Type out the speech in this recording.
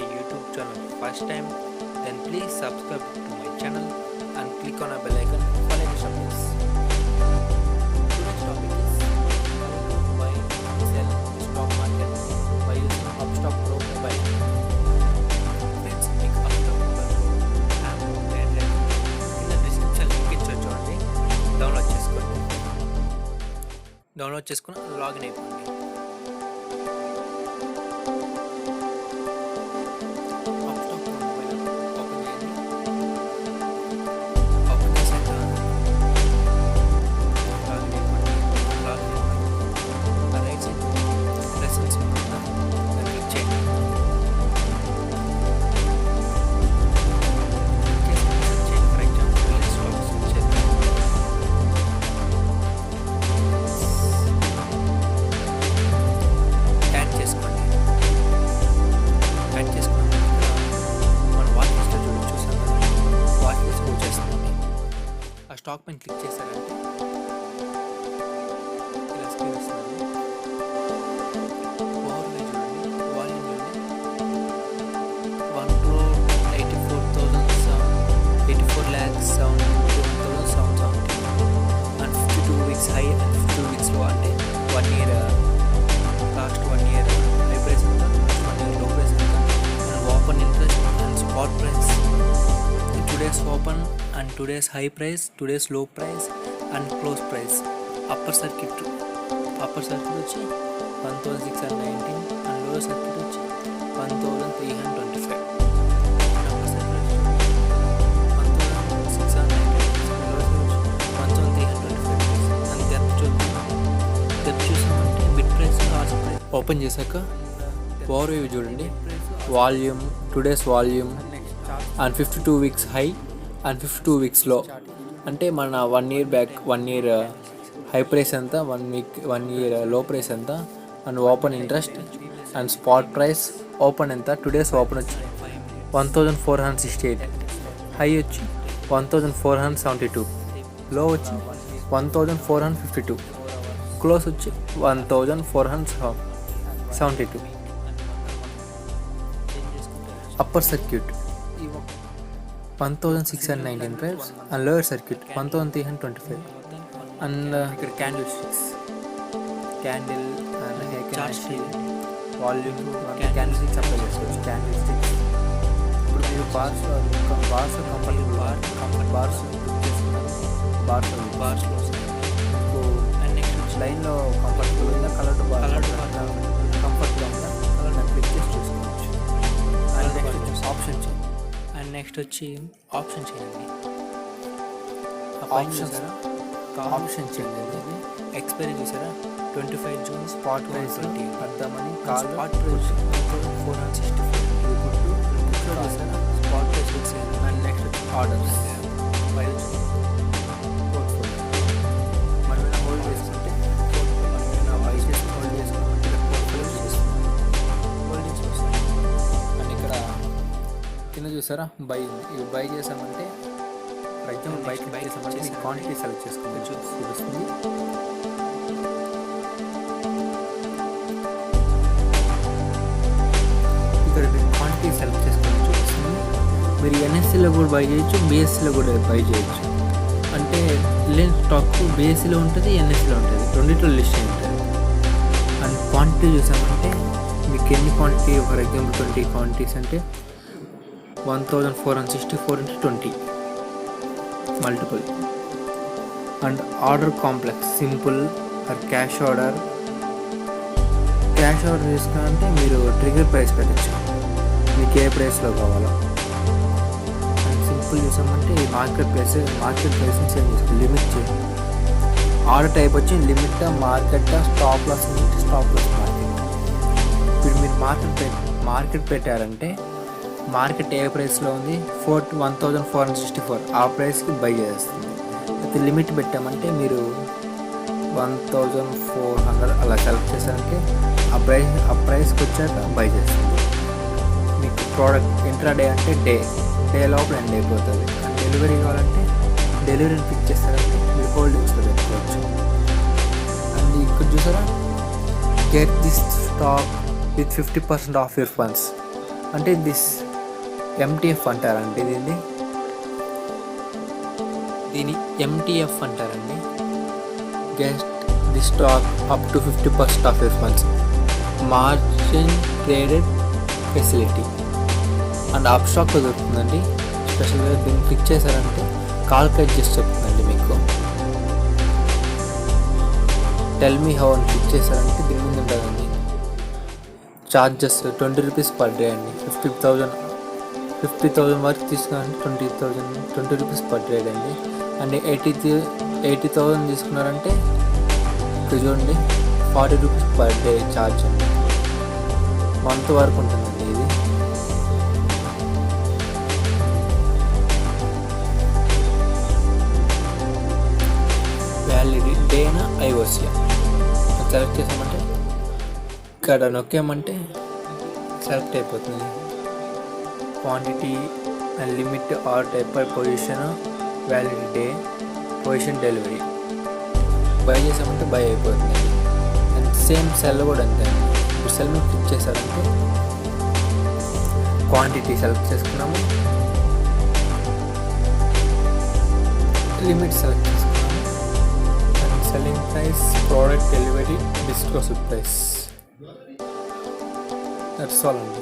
my YouTube channel first time, then please subscribe to my channel and click on a bell icon for latest updates. Today's topic is how to buy and sell stock market by using Upstock Pro mobile. Friends, మీకు Upstock Mobile Pro app download కింద description link ఇచ్చి చూడండి, download చేసుకోండి. Download చేసుకుని login అయిపోండి. ఆ stock పైన click చేశారంటే ఇలా స్క్రీన్ వస్తుంది. ఓవర్వే చూడండి, వాల్యూమ్ చూడండి, 1,84,771,770 and 52 weeks high and 52 weeks low, అంటే 1 year last 1 year high price ఎంత, 1 ఇయర్ లో ప్రైస్ ఎంత, and open interest and spot price, today's open and today's high price, today's low price and close price. upper circuit వచ్చి 1,619 and lower circuit వచ్చి 1,325. upper circuit వచ్చి 1,619 lower circuit వచ్చి 1,325 and depth చూసామంటే bid price last price. Open చేశాక overview చూడండి, volume, today's volume and 52 weeks high and 52 weeks low, అంటే మన 1 year back 1 year high price ఎంత, 1 ఇయర్ లో ప్రైస్ ఎంత, and open interest and spot price, open ఎంత, today's open వచ్చి 1,468, high వచ్చి 1,472, లో వచ్చి 1,452, క్లోజ్ వచ్చి 1,472. Upper circuit 1,619 price and lower circuit 1,325 and ఇక్కడ candle sticks, candle and candle volume candle sticks apply చేసుకోవచ్చు. క్యాండిల్ స్టిక్స్ ఇప్పుడు మీరు bars comfortable bars and next లైన్లో కంఫర్టబుల్ ఉందా, కలర్ కంఫర్ట్గా ఉందా, కలర్ క్లిక్ చేసి చూసుకోవచ్చు. And next option and next వచ్చి ఆప్షన్ చేయండి. ఆప్షన్ చేయండి. ఎక్స్పైరీ చూసారా, 25 జూన్, స్పాట్ ప్రైస్ అర్థమని కాల్, స్పాట్ ప్రైస్ 464 చూసారా, స్పాట్ ప్రైస్. అండ్ నెక్స్ట్ వచ్చి ఆర్డర్స్, మనం హోల్డ్ చేసుకుంటే బై చేసి హోల్డ్ చేసుకుంటే హోల్డింగ్స్ వస్తాయి. అండ్ ఇక్కడ కింద చూసారా బై, ఇవి బై చేసామంటే ఫర్ ఎగ్జాంపుల్ బై చేసామంటే మీకు క్వాంటిటీ సెలెక్ట్ చేసుకుంటే చూపిస్తుంది. ఇక్కడ మీరు క్వాంటిటీ సెలెక్ట్ చేసుకొని చూపిస్తుంది. మీరు ఎన్ఎస్సీలో కూడా బై చేయొచ్చు, బిఎస్సీలో కూడా బై చేయొచ్చు. అంటే లేని స్టాక్ బిఎస్సీలో ఉంటుంది, ఎన్ఎస్సీలో ఉంటుంది, రెండిట్లో లిస్ట్ అయి ఉంటుంది. అండ్ క్వాంటిటీ చూసామంటే మీకు ఎన్ని క్వాంటిటీ, ఫర్ ఎగ్జాంపుల్ 20 క్వాంటిటీస్ అంటే 1,464 into 20 multiple. And order complex, simple are cash order. Cash order తీసుకుంటే మీరు ట్రిగర్ ప్రైస్ పెట్టచ్చు, మీకు ఏ ప్రైస్లో కావాలో. అండ్ సింపుల్ చూసామంటే ఈ మార్కెట్ ప్రైస్ని చేంజ్ చేసుకో, లిమిట్ చేయండి. ఆర్డర్ టైప్ వచ్చి limit, market, stop loss market. ఇప్పుడు మీరు మార్కెట్ పెట్టారంటే మార్కెట్ ఏ ప్రైస్లో ఉంది, 1,464 ఆ ప్రైస్కి బై చేస్తుంది. అయితే లిమిట్ పెట్టామంటే మీరు 1,400 అలా సెలెక్ట్ చేశారంటే ఆ ప్రైస్కి వచ్చాక బై చేస్తుంది. మీకు ప్రోడక్ట్ ఇంట్రాడే అంటే డే లోపల ఎండ్ అయిపోతుంది. అండ్ డెలివరీ కావాలంటే డెలివరీని పిక్ చేస్తారంటే మీరు హోల్డింగ్స్లో పెట్టుకోవచ్చు. అండ్ ఇక్కడ చూసారా, get this stock with 50% off your funds. అంటే దిస్ ఎంటీఎఫ్ అంటారండి దీని ఎంటీఎఫ్ అంటారండి. Get the stock up to 50% off funds margin traded facility and app స్టాక్లో దొరుకుతుందండి. స్పెషల్గా దీన్ని క్లిక్ చేశారంటే కాల్కులేట్ చేసి చెప్తుందండి మీకు. టెల్ మీ హౌ అని క్లిక్ చేశారంటే దీని ముందు ఉంటుందండి. చార్జెస్ 20 రూపీస్ పర్ డే అండి. 50,000 వరకు తీసుకున్నారంటే 20 రూపీస్ పర్ డే అండి. అండ్ 80,000 తీసుకున్నారంటే ఇక్కడ చూడండి 40 రూపీస్ పర్ డే ఛార్జ్ అండి. మంత్ వరకు ఉంటుందండి ఇది. వ్యాలిడిటీ డేనా ఐఓసియా సెలెక్ట్ చేసామంటే ఇక్కడ నొక్కామంటే సెలెక్ట్ అయిపోతుంది. Quantity and limit or type position validity day position delivery by చేసామంటే బై అయిపోతుంది. అండ్ సేమ్ సెల్ కూడా అంతే అండి. ఇప్పుడు సెల్ మీద క్లిక్ చేశారంటే క్వాంటిటీ సెలెక్ట్ చేసుకున్నాము, లిమిట్ సెలెక్ట్ చేసుకున్నాము, and selling price, product delivery, disclosed price. That's all అండి.